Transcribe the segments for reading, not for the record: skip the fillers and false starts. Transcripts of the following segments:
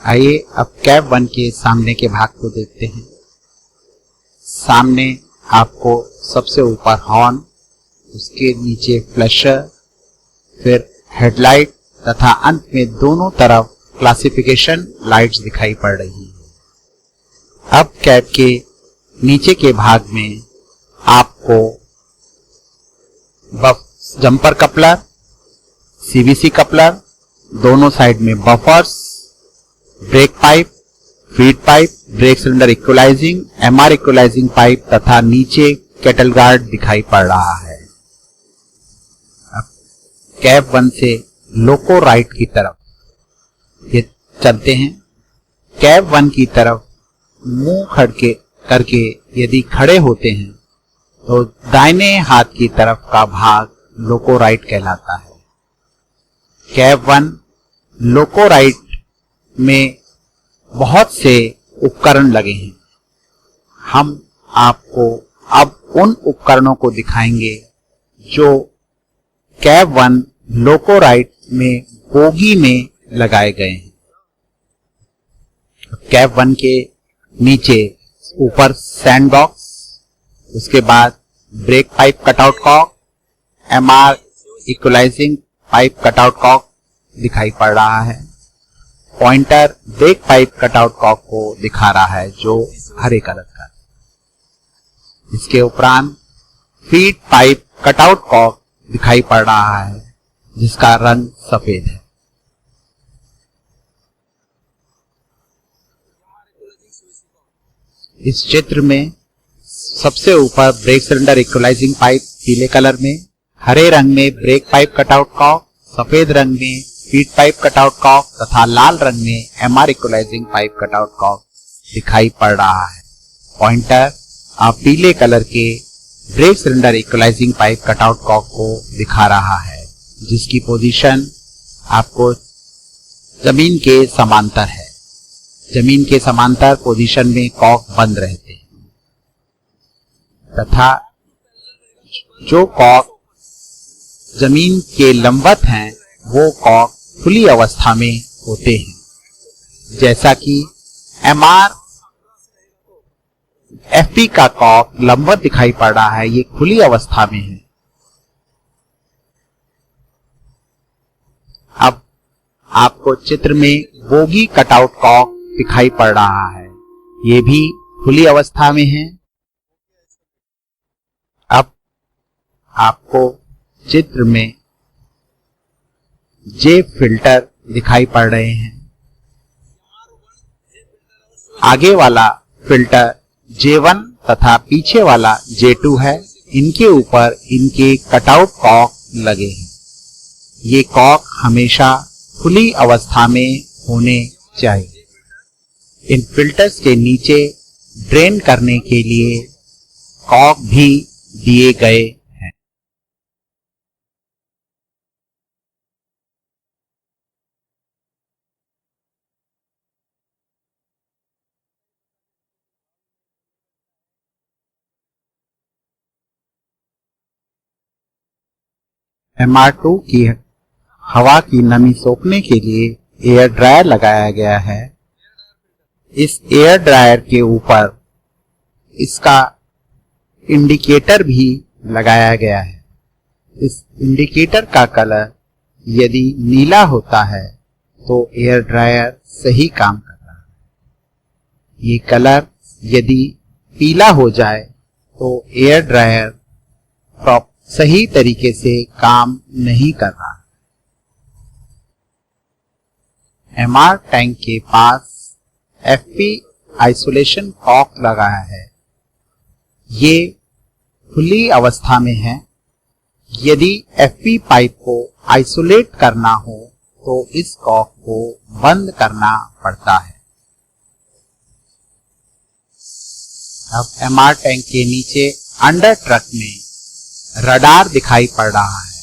आइए अब कैब 1 के सामने के भाग को देखते हैं। सामने आपको सबसे ऊपर हॉर्न, उसके नीचे फ्लैशर, फिर हेडलाइट तथा अंत में दोनों तरफ क्लासिफिकेशन लाइट्स दिखाई पड़ रही है। अब कैब के नीचे के भाग में आपको जंपर कपलर, सीवीसी कपलर, दोनों साइड में buffers, break pipe, feed pipe, break cylinder equalising, MR equalising pipe तथा नीचे कैटल गार्ड दिखाई पड़ रहा है। अब कैब 1 से लोको राइट की तरफ ये चलते हैं। कैब 1 की तरफ मुंह करके यदि खड़े होते हैं तो दाहिने हाथ की तरफ का भाग लोको राइट कहलाता है। कैब 1 लोको राइट में बहुत से उपकरण लगे हैं। हम आपको अब उन उपकरणों को दिखाएंगे जो कैब 1 लोको राइट में बोगी में लगाए गए हैं। कैब 1 के नीचे ऊपर सैंड बॉक्स, उसके बाद brake pipe cutout cock, MR equalising pipe cutout cock दिखाई पड़ रहा है। Pointer brake pipe cutout cock को दिखा रहा है जो हरे कलर का। इसके उपरांत फीड पाइप कटआउट कॉक दिखाई पड़ रहा है जिसका रंग सफेद है। इस चित्र में सबसे ऊपर ब्रेक सिलेंडर इक्वलाइजिंग पाइप पीले कलर में, हरे रंग में ब्रेक पाइप कटआउट कॉक, सफेद रंग में फीड पाइप कटआउट कॉक तथा लाल रंग में MR equalising pipe cutout cock दिखाई पड़ रहा है। पॉइंटर आप पीले कलर के brake cylinder equalising pipe cutout cock को दिखा रहा है जिसकी पोजीशन आपको जमीन के समांतर है। जमीन के समांतर पोजीशन में कॉक बंद रहते हैं तथा जो कॉक जमीन के लंबवत हैं वो कॉक खुली अवस्था में होते हैं। जैसा कि एमआर एफपी का कॉक लंबवत दिखाई पड़ रहा है, ये खुली अवस्था में है। अब आपको चित्र में बोगी कटआउट कॉक दिखाई पड़ रहा है, ये भी खुली अवस्था में है। अब आपको चित्र में जे फिल्टर दिखाई पड़ रहे हैं। आगे वाला फिल्टर J1 तथा पीछे वाला J2 है। इनके ऊपर इनके कटआउट कॉक लगे हैं। ये कॉक हमेशा खुली अवस्था में होने चाहिए। इन फिल्टर्स के नीचे ड्रेन करने के लिए कॉक भी दिए गए हैं। MR2 की हवा की नमी सोखने के लिए एयर ड्रायर लगाया गया है। इस एयर ड्रायर के ऊपर इसका इंडिकेटर भी लगाया गया है। इस इंडिकेटर का कलर यदि नीला होता है तो एयर ड्रायर सही काम कर रहा है। ये कलर यदि पीला हो जाए तो एयर ड्रायर सही तरीके से काम नहीं कर रहा। एमआर टैंक के पास एफपी आइसोलेशन कॉक लगाया है। ये खुली अवस्था में है। यदि एफपी पाइप को आइसोलेट करना हो तो इस कॉक को बंद करना पड़ता है। अब एमआर टैंक के नीचे अंडर ट्रक में रडार दिखाई पड़ रहा है।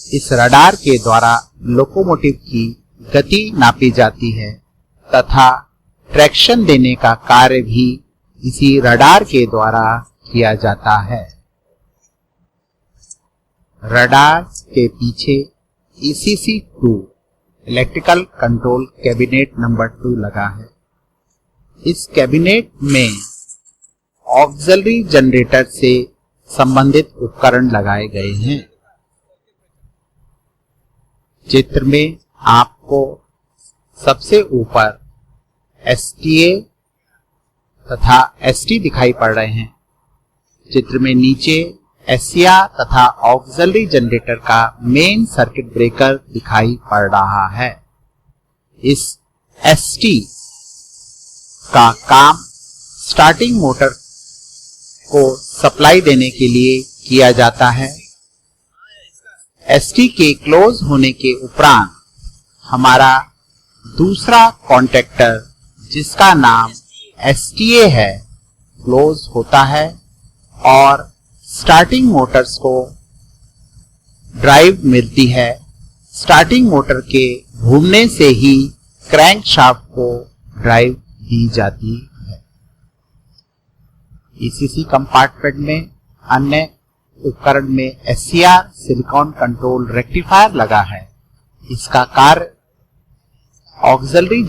इस रडार के द्वारा लोकोमोटिव की गति नापी जाती है तथा ट्रैक्शन देने का कार्य भी इसी रडार के द्वारा किया जाता है। रडार के पीछे ECC2 electrical control cabinet number 2 लगा है। इस कैबिनेट में ऑक्सिलरी जनरेटर से संबंधित उपकरण लगाए गए हैं। चित्र में आपको सबसे ऊपर एसटीए तथा एसटी दिखाई पड़ रहे हैं। चित्र में नीचे एससीआर तथा ऑक्सिलरी जनरेटर का मेन सर्किट ब्रेकर दिखाई पड़ रहा है। इस एसटी का काम स्टार्टिंग मोटर को सप्लाई देने के लिए किया जाता है। एसटी के क्लोज होने के उपरांत हमारा दूसरा कॉन्टैक्टर जिसका नाम एसटीए है क्लोज होता है और स्टार्टिंग मोटर्स को ड्राइव मिलती है। स्टार्टिंग मोटर के घूमने से ही क्रैंक शाफ्ट को ड्राइव दी जाती है। ईसीसी कंपार्टमेंट में अन्य उपकरण में एससीआर सिलिकॉन कंट्रोल रेक्टिफायर लगा है। इसका कार्य ऑक्सिलरी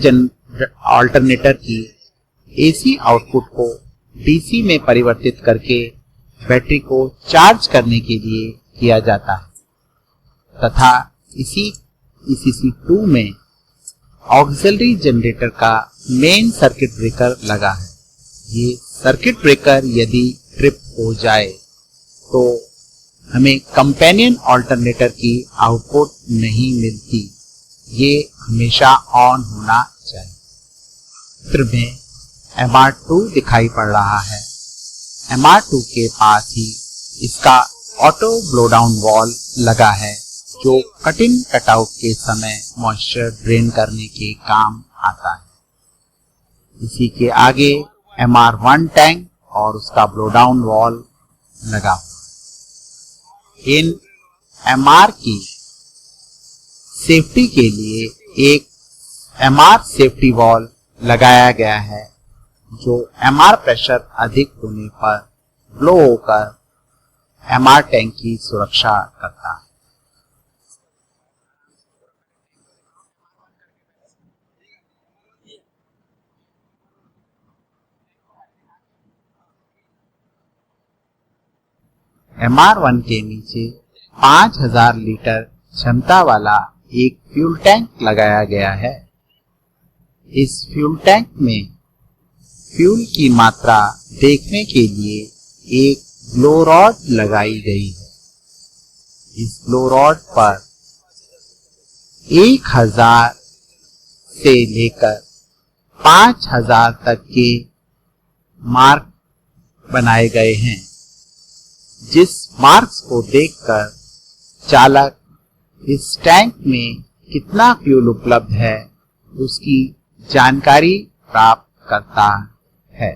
अल्टरनेटर की एसी आउटपुट को डीसी में परिवर्तित करके बैटरी को चार्ज करने के लिए किया जाता है तथा इसी ईसीसी 2 में ऑक्सिलरी जनरेटर का मेन सर्किट ब्रेकर लगा है। ये सर्किट ब्रेकर यदि ट्रिप हो जाए तो हमें कंपेनियन अल्टरनेटर की आउटपुट नहीं मिलती। ये हमेशा ऑन होना चाहिए। चित्र में MR2 दिखाई पड़ रहा है। MR2 के पास ही इसका ऑटो ब्लोडाउन वॉल्व लगा है जो कटिंग कटआउट के समय मॉइस्चर ड्रेन करने के काम आता है। इसी के आगे MR1 टैंक और उसका ब्लोडाउन वॉल्व लगा हुआ। इन MR की सेफ्टी के लिए एक MR सेफ्टी वॉल्व लगाया गया है जो MR प्रेशर अधिक होने पर ब्लो होकर MR टैंक की सुरक्षा करता है। MR1 के नीचे 5000 लीटर क्षमता वाला एक फ्यूल टैंक लगाया गया है। इस फ्यूल टैंक में फ्यूल की मात्रा देखने के लिए एक ग्लो रॉड लगाई गई है। इस ग्लो रॉड पर 1000 से लेकर 5000 तक के मार्क बनाए गए हैं। जिस मार्क्स को देखकर चालक इस टैंक में कितना फ्यूल उपलब्ध है उसकी जानकारी प्राप्त करता है।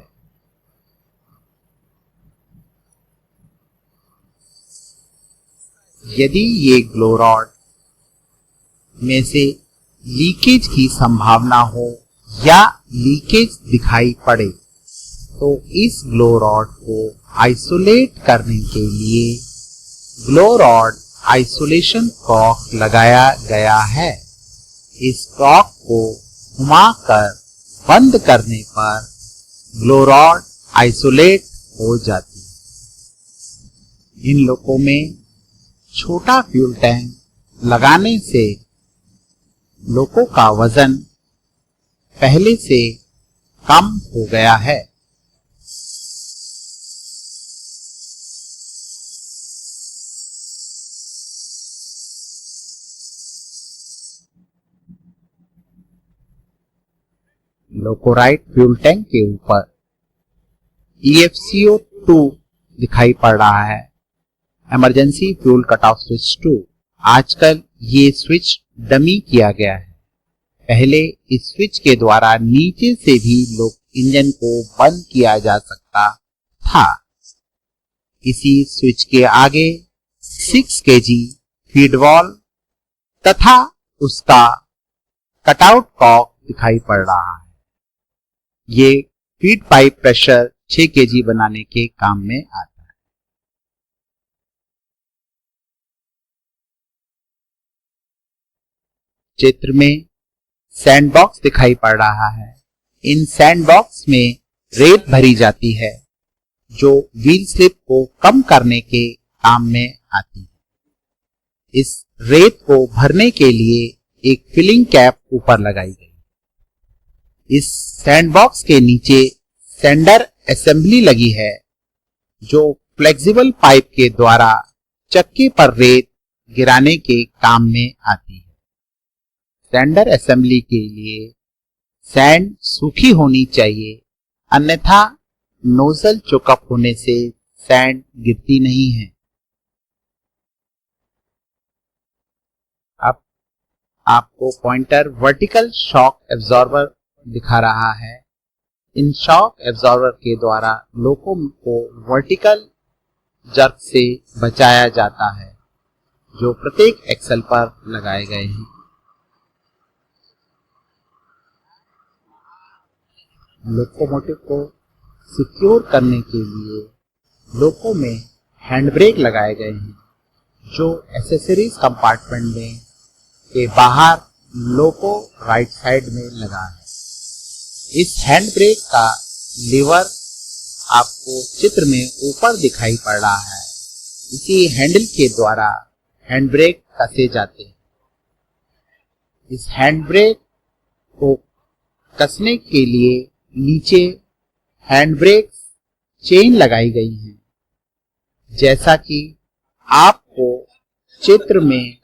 यदि ये ग्लो रॉड में से लीकेज की संभावना हो या लीकेज दिखाई पड़े तो इस ग्लो रॉड को आइसोलेट करने के लिए ग्लो रॉड आइसोलेशन कॉक लगाया गया है। इस कॉक को घुमाकर बंद करने पर ग्लो रॉड आइसोलेट हो जाती है। इन लोगों में छोटा फ्यूल टैंक लगाने से लोगों का वजन पहले से कम हो गया है। लोकोराइट फ्यूल टैंक के ऊपर EFCO2 दिखाई पड़ रहा है। Emergency fuel cut off switch 2। आजकल ये स्विच डमी किया गया है। पहले इस स्विच के द्वारा नीचे से भी लोग इंजन को बंद किया जा सकता था। इसी स्विच के आगे 6 kg फीड वॉल्व तथा उसका कटआउट कॉक दिखाई पड़ रहा है। ये फीड पाइप प्रेशर 6 kg बनाने के काम में आता है। चित्र में सैंडबॉक्स दिखाई पड़ रहा है। इन सैंडबॉक्स में रेत भरी जाती है जो व्हील स्लिप को कम करने के काम में आती है। इस रेत को भरने के लिए एक फिलिंग कैप ऊपर लगाई गई। इस सैंडबॉक्स के नीचे सैंडर असेंबली लगी है जो फ्लेक्सिबल पाइप के द्वारा चक्के पर रेत गिराने के काम में आती है। सैंडर असेंबली के लिए सैंड सूखी होनी चाहिए, अन्यथा नोजल चोकअप होने से सैंड गिरती नहीं है। अब आपको पॉइंटर वर्टिकल शॉक एब्जॉर्बर दिखा रहा है। इन शॉक एब्जॉर्बर के द्वारा लोको को वर्टिकल जर्क से बचाया जाता है जो प्रत्येक एक्सल पर लगाए गए हैं। लोकोमोटिव को सिक्योर करने के लिए लोको में हैंड ब्रेक लगाए गए हैं जो एसेसरीज कंपार्टमेंट में के बाहर लोको राइट साइड में लगा है। इस हैंड ब्रेक का लीवर आपको चित्र में ऊपर दिखाई पड़ रहा है। इसी हैंडल के द्वारा हैंड ब्रेक कसे जाते हैं। इस हैंड ब्रेक को कसने के लिए नीचे हैंड ब्रेक चेन लगाई गई है, जैसा कि आपको चित्र में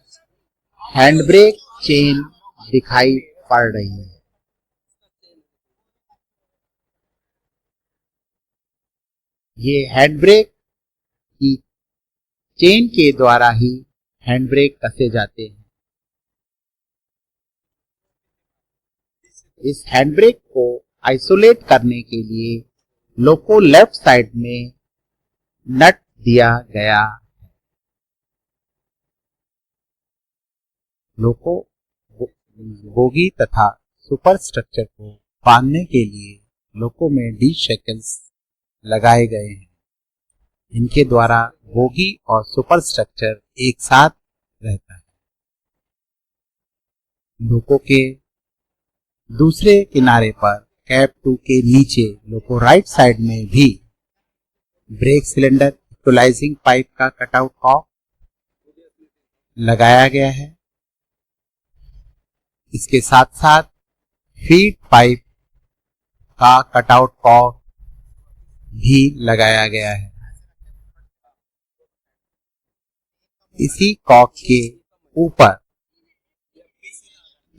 हैंड ब्रेक चेन दिखाई पड़ रही है। ये हैंड ब्रेक की चेन के द्वारा ही हैंड ब्रेक कसे जाते हैं। इस हैंड ब्रेक को आइसोलेट करने के लिए लोको लेफ्ट साइड में नट दिया गया। लोको बोगी तथा सुपर स्ट्रक्चर को बांधने के लिए लोको में डी शेकल्स लगाए गए हैं। इनके द्वारा बोगी और सुपर स्ट्रक्चर एक साथ रहता है। लोको के दूसरे किनारे पर कैप 2 के नीचे लोको राइट साइड में भी ब्रेक सिलेंडर इक्वलाइजिंग पाइप का कटआउट कॉक लगाया गया है। इसके साथ साथ फीड पाइप का कटआउट कॉक भी लगाया गया है। इसी कॉक के ऊपर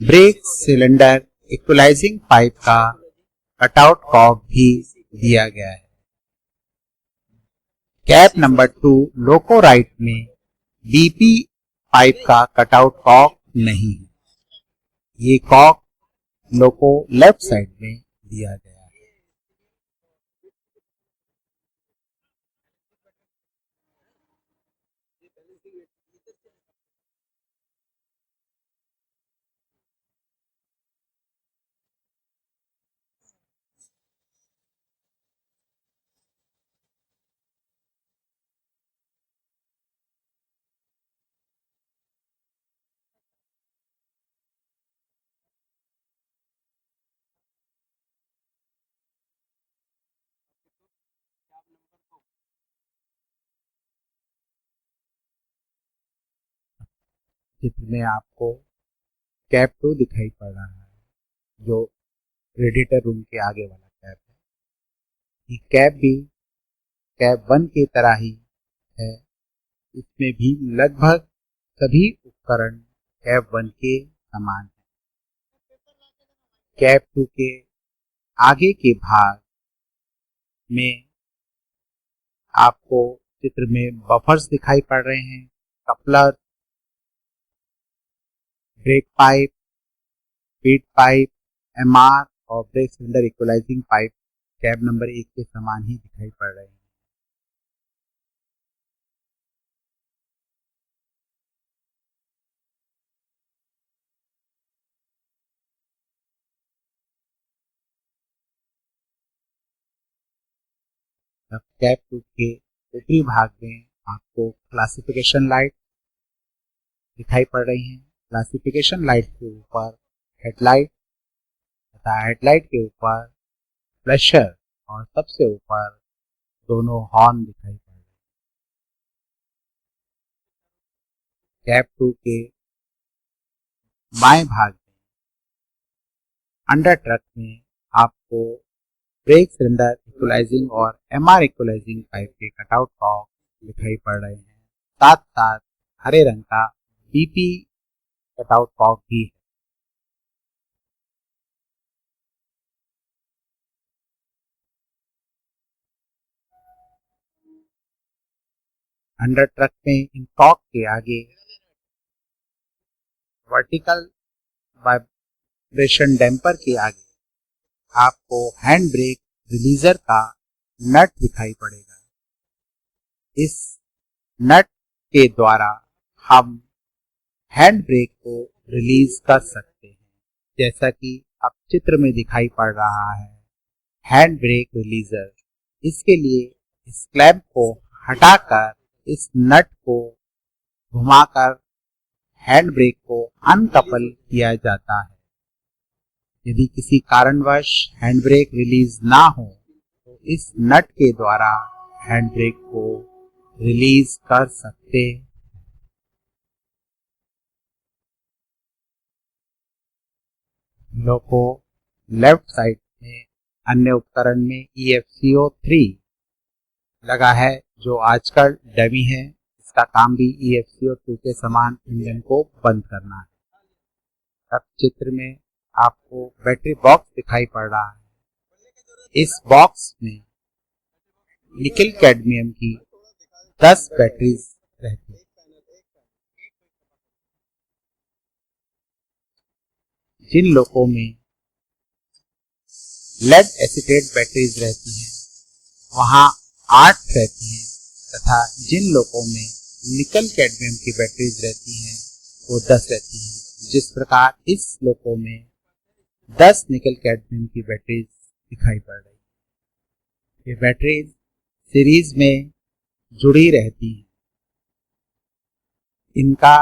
ब्रेक सिलेंडर इक्वलाइजिंग पाइप का कटआउट कॉक भी दिया गया है। कैप नंबर 2 लोको राइट में बीपी पाइप का कटआउट कॉक नहीं है। ये कॉक लोको लेफ्ट साइड में दिया गया है। चित्र में आपको कैप 2 दिखाई पड़ रहा है जो रेडिएटर रूम के आगे वाला कैप है। ये कैप भी कैप 1 की तरह ही है। इसमें भी लगभग सभी उपकरण कैप 1 के समान है। कैप 2 के आगे के भाग में आपको चित्र में बफर्स दिखाई पड़ रहे हैं, coupler, brake pipe, feed pipe, MR और brake cylinder equalising pipe cap number 1 के समान ही दिखाई पड़ रहे हैं। अब कैप 2 के ऊपरी भाग में आपको क्लासिफिकेशन लाइट दिखाई पड़ रही हैं। क्लासिफिकेशन लाइट के ऊपर हेडलाइट तथा हेडलाइट के ऊपर फ्लैशर और सबसे ऊपर दोनों हॉर्न दिखाई पड़ रहे हैं। कैब 2 के बाएं भाग में अंडर ट्रक में आपको ब्रेक सिलेंडर इक्वलाइजिंग और एमआर इक्वलाइजिंग पाइप के कटआउट कॉक दिखाई पड़ रहे हैं। साथ साथ हरे रंग का बीपी कटआउट कॉक भी है। अंडर ट्रक में इन कॉक के आगे वर्टिकल वाइब्रेशन डैम्पर के आगे आपको हैंड ब्रेक रिलीजर का नट दिखाई पड़ेगा। इस नट के द्वारा हम हैंड ब्रेक को रिलीज कर सकते हैं, जैसा कि अब चित्र में दिखाई पड़ रहा है। हैंड ब्रेक रिलीजर, इसके लिए इस क्लैंप को हटाकर इस नट को घुमाकर हैंड ब्रेक को अनकपल किया जाता है। यदि किसी कारणवश हैंड ब्रेक रिलीज ना हो तो इस नट के द्वारा हैंड ब्रेक को रिलीज कर सकते हैं। लोको लेफ्ट साइड में अन्य उपकरण में EFCO3 लगा है, जो आजकल डमी है। इसका काम भी EFCO2 के समान इंजन को बंद करना है। अब चित्र में आपको बैटरी बॉक्स दिखाई पड़ रहा है। इस बॉक्स में निकेल कैडमियम की 10 बैटरीज रहती है। जिन लोगों में लेड एसीटेट बैटरीज रहती हैं वहां 8 रहती हैं, तथा जिन लोगों में निकेल कैडमियम की बैटरीज रहती हैं वो 10 रहती हैं। जिस प्रकार इस लोगों में 10 निकेल कैडमियम की बैटरीज दिखाई पड़ रही है। ये बैटरीज सीरीज में जुड़ी रहती हैं। इनका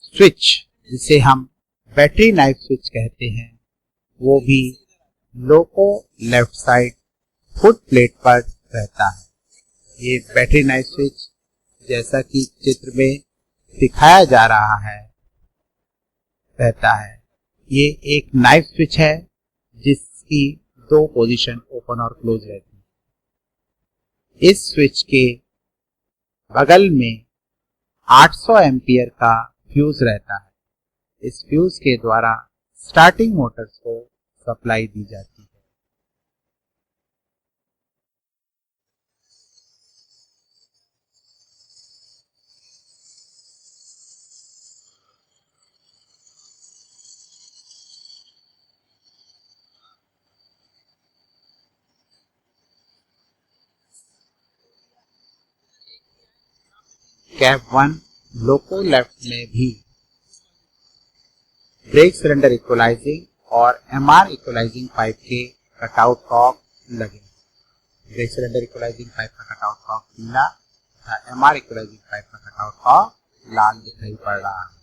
स्विच, जिसे हम बैटरी नाइफ स्विच कहते हैं, वो भी लोको लेफ्ट साइड फुट प्लेट पर रहता है। ये बैटरी नाइफ स्विच, जैसा कि चित्र में दिखाया जा रहा है, रहता है। ये एक नाइफ स्विच है जिसकी 2 पोजीशन ओपन और क्लोज रहती है। इस स्विच के बगल में 800 एम्पियर का फ्यूज रहता है। इस फ्यूज के द्वारा स्टार्टिंग मोटर्स को सप्लाई दी जाती है। कैब 1 लोको लेफ्ट में भी ब्रेक सिलेंडर इक्वलाइजिंग और एमआर इक्वलाइजिंग पाइप के कटआउट कॉक लगे। ब्रेक सिलेंडर इक्वलाइजिंग पाइप का कटआउट कॉक नीला तथा एमआर इक्वलाइजिंग पाइप का कटआउट कॉक लाल दिखाई पड़ रहा है।